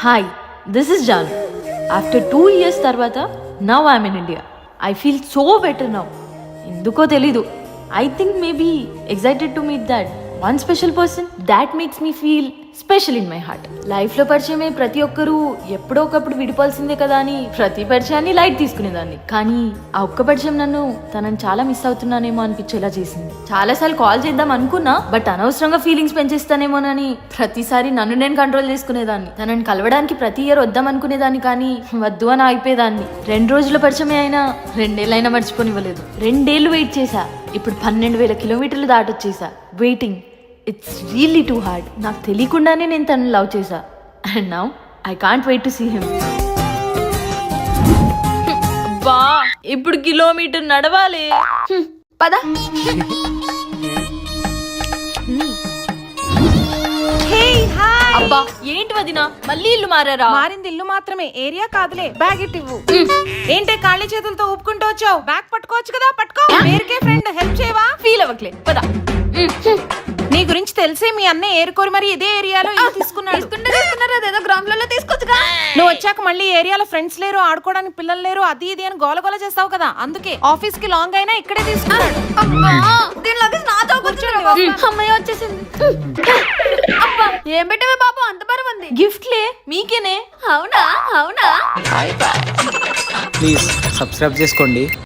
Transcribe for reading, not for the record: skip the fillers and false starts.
Hi, this is Janu. After 2 years tarvata, now I am in India. I feel so better now. Induko telidu. I think maybe excited to meet that one special person that makes me feel special in my heart. లైఫ్లో పరిచయమే ప్రతి ఒక్కరూ ఎప్పుడో ఒకప్పుడు విడిపోవాల్సిందే కదా అని ప్రతి పరిచయాన్ని లైట్ తీసుకునేదాన్ని. కానీ ఆ ఒక్క పరిచయం నన్ను తనని చాలా మిస్ అవుతున్నానేమో అనిపించేలా చేసింది. చాలాసార్లు కాల్ చేద్దాం అనుకున్నా, బట్ అనవసరంగా ఫీలింగ్స్ పెంచేస్తానేమోనని ప్రతిసారి నన్ను నేను కంట్రోల్ చేసుకునేదాన్ని. తనని కలవడానికి ప్రతి ఇయర్ వద్దాం అనుకునేదాన్ని, కానీ వద్దు అని ఆగిపోయేదాన్ని. 2 రోజుల పరిచయమే అయినా 2 ఏళ్ళైనా మర్చిపోనివ్వలేదు. 2 ఏళ్ళు వెయిట్ చేశా. ఇప్పుడు 12,000 కిలోమీటర్లు దాటొచ్చేసా. Waiting, it's really too hard. నాకు తెలియకుండానే నేను తనని లవ్ చేశా. And now I can't wait to see him. బా, ఇప్పుడు కిలోమీటర్ నడవాలి. పద. అబ్బా, ఏంటి వదినా మళ్ళీ ఇల్లు మారారా? మారింది ఇల్లు మాత్రమే, ఏరియా కాదులే. బ్యాగ్ ఇవ్వు. ఏంటే ఖాళీ చేతులతో ఊపుకుంటూ వచ్చావు? బ్యాగ్ పట్టుకోవచ్చు కదా, పట్టుకో. పేరుకే ఫ్రెండ్, హెల్ప్ చేయవా? ఫీల్ అవ్వట్లే, పద. నీ గురించి తెలిసే మీ అన్న ఏరుకోరి మరి ఇదే ఏరియాలో ఇల్లు తీసుకున్నాడు. అదేదో గ్రౌండ్ తీసుకొచ్చుగా. నువ్వు వచ్చాక మళ్ళీ ఏరియాలో ఫ్రెండ్స్ లేరు, ఆడుకోవడానికి పిల్లలు లేరు, అది ఇది అని గోలగోల చేస్తావు కదా, అందుకే ఆఫీస్ కి లాంగ్ అయినా ఇక్కడే తీసుకున్నాడు. అమ్మాయి వచ్చేసింది. ఏం పెట్టవే బాబు, అంత బరువు ఉంది. గిఫ్ట్లే మీకేనే. అవునా అవునా. ప్లీజ్ సబ్స్క్రైబ్ చేసుకోండి.